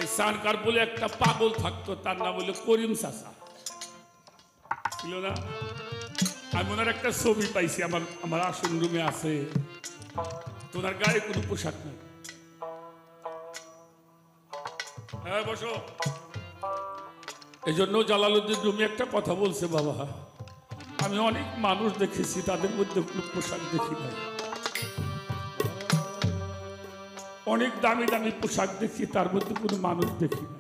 এই সানকার বলে একটা পাগল থাকতো, তার নাম হলো করিম চাচা, ছিল না? আমি ওনার একটা ছবি পাইছি, আমার আসন রুমে আছে। তোমার গায়ে কোনো পোশাক নাই। হ্যাঁ বসো। এই জন্য জালালউদ্দিন রুমি একটা কথা বলছে, বাবা আমি অনেক মানুষ দেখেছি, তাদের মধ্যে কোনো পোশাক দেখি নাই। অনেক দামি দামি পোশাক দেখি, তার মধ্যে কোনো মানুষ দেখি না।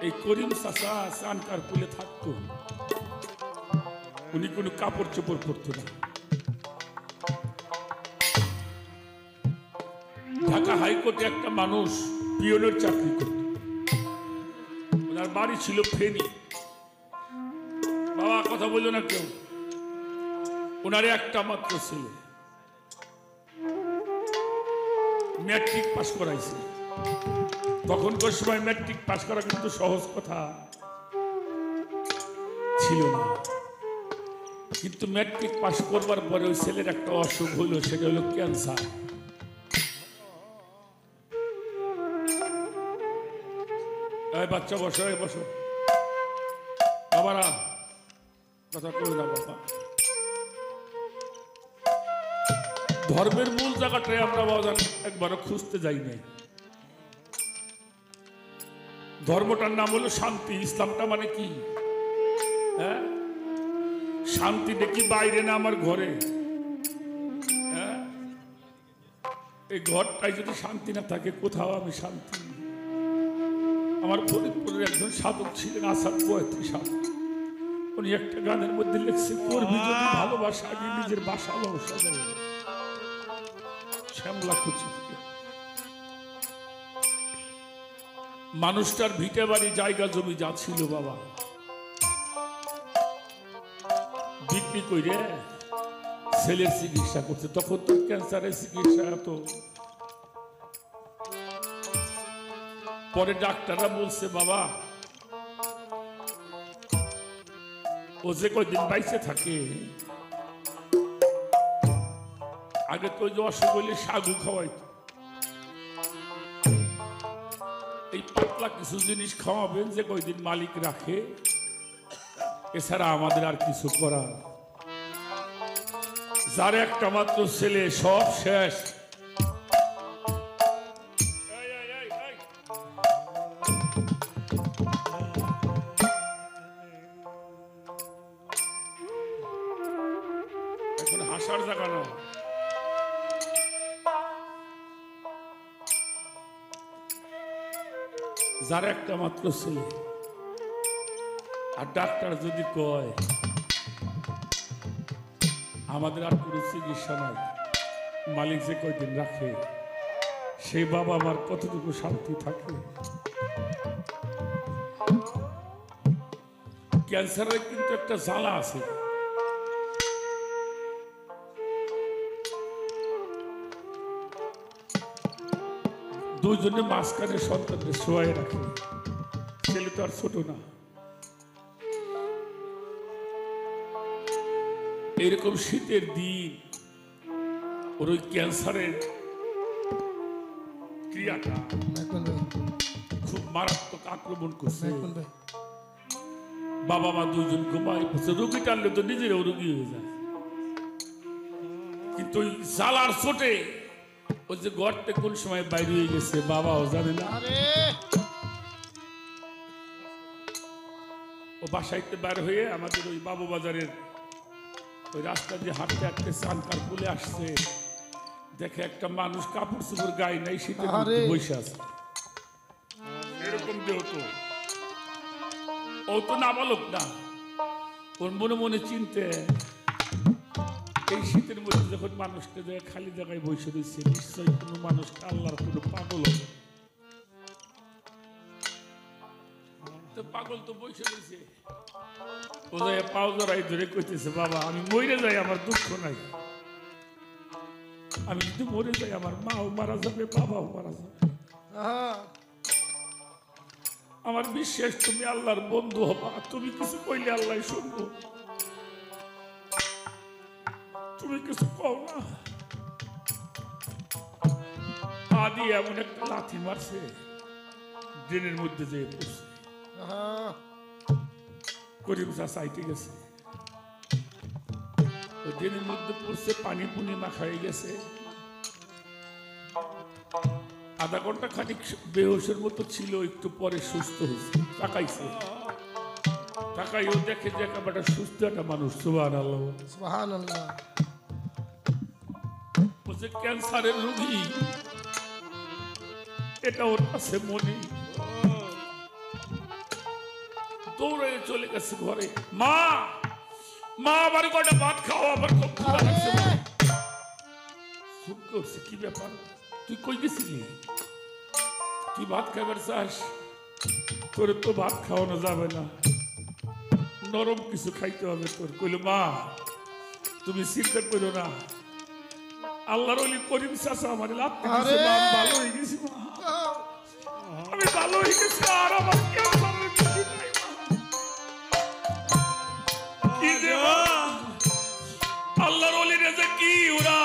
এই করিম চাচা চানকার পুলে থাকতো, উনি কোনো কাপড় চোপড় পরতো না। ঢাকা হাইকোর্টে একটা মানুষ পিওনের চাকরি করত, ওনার বাড়ি ছিল ফেনী। বাবা কথা বলল না কেউ। ওনার একটা মাত্র ছিল, ম্যাট্রিক পাস করাইছে। তখনকার সময় ম্যাট্রিক পাস করা কিন্তু সহজ কথা ছিল না। কিন্তু ম্যাট্রিক পাস করবার পরে ওই ছেলের একটা অসুখ হইল, সেটা হলো ক্যান্সার। বাচ্চা বসো, বসো বাবারা, কথা কই না বাবা। ধর্মের মূল জায়গাটাই আমরা বাবা একবারও খুঁজতে যাই নাই। ধর্মটার নাম হলো শান্তি। ইসলামটা মানে কি? হ্যাঁ, শান্তি দেখি বাইরে না আমার ঘরে। হ্যাঁ, এই ঘরটাই যদি শান্তি না থাকে, কোথাও আমি শান্তি। আমার ফরিদপুরের একজন সাধক ছিলেন, আসাদ বয়ত্রী সাধক। উনি একটা গানের মধ্যে লিখছে, করবি যদি ভালোবাসা আগে নিজের বাসা সাজাই। শ্যামলা কুচি থেকে মানুষটার ভিটে বাড়ি জায়গা জমি যা ছিল বাবা বিক্রি করে ছেলের চিকিৎসা করছে। তখন তো ক্যান্সারের চিকিৎসা তো। পরে ডাক্তাররা বলছে, বাবা ও যে কয়দিন বাইসে থাকে, আগে তো যে অসুখ হইলে সাগু খাওয়াইতো, এই পাতলা কিছু জিনিস খাওয়াবেন যে কয়দিন মালিক রাখে, এছাড়া আমাদের আর কিছু করার। যার একটা মাত্র ছেলে, সব শেষ। এখন হাসার জায়গা না। যার একটা মাত্র ছেলে, আর ডাক্তার যদি কয় আমাদের আর কোনো চিকিৎসা নাই, মালিক যে কয়দিন রাখে, সেই বাবা আমার কতটুকু শান্তি থাকে। ক্যান্সারের কিন্তু একটা জ্বালা আছে। দুইজনে মাঝখানে সন্তানদের শোয়াই রাখে, ছেলে তো আর ছোট না। এরকম শীতের দিন ওর ওই ক্যান্সারের ক্রিয়াটা খুব মারাত্মক আক্রমণ করছে। বাবা মা দুজন ঘুমাই পড়ছে। রোগী টানলে তো নিজেরাও রোগী হয়ে যায়, কিন্তু ওই জ্বালার চোটে ওই যে ঘরতে কোন সময় বাইরে হয়ে গেছে বাবাও জানে না। ও বাসাইতে বার হয়ে আমাদের ওই বাবু বাজারের ওই রাস্তা দিয়ে হাঁটতে হাঁটতে চানকার বলে আসছে, দেখে একটা মানুষ কাপড় চোপড় গায়ে নাই, শীতের মধ্যে বসে আছে। এরকম দেহ তো, ও তো নাবালক না। ওর মনে মনে চিনতে, এই শীতের মধ্যে যখন মানুষকে খালি জায়গায় বসে রয়েছে, নিশ্চয়ই কোনো মানুষকে আল্লাহর কোনো পাগল হবে। পাগল তো বসে রয়েছে, ও যায় পাও জড়াই ধরে কইতেছে, বাবা আমি মরে যাই, আমার দুঃখ নাই। আমি যদি মরে যাই, আমার মাও মারা যাবে, বাবাও মারা যাবে। আমার বিশ্বাস তুমি আল্লাহর বন্ধু হবা, তুমি কিছু কইলে আল্লাহ শুনবো। তুমি কিছু কও না। পা দিয়ে এমন একটা লাথি মারছে, ড্রেনের মধ্যে যেয়ে পড়ছে। করিম চাচা সাইটে গেছে, ওই ড্রেনের মধ্যে পড়ছে, পানি পুনি মাখাই গেছে। আধা ঘন্টা খানিক বেহোশের মতো ছিল, একটু পরে সুস্থ হয়েছে। তাকাইছে, তাকাইও দেখে যে একেবারে সুস্থ একটা মানুষ। সুবহানাল্লাহ, সুবহানাল্লাহ। বলছে ক্যান্সারের রোগী, এটা ওর কাছে মনে। দৌড়ে চলে গেছে ঘরে। মা, মা আমার কটা ভাত খাও, আমার খুব ক্ষুধা লাগছে। চুপ করছে, কি ব্যাপার, তুই কই গেছিলি? তুই ভাত খাবার চাস? তোরে তো ভাত খাওয়ানো যাবে না, নরম কিছু খাইতে হবে তোর। কইল মা তুমি চিন্তা করো না, আল্লাহর ওলি করিম চাচা আমার লাভ দিয়েছে, মা, আমি ভালো হয়ে গেছি মা, আমি ভালো হয়ে গেছি, আর আমার কেউ আল্লাহর ওলি রেজে কি ওরা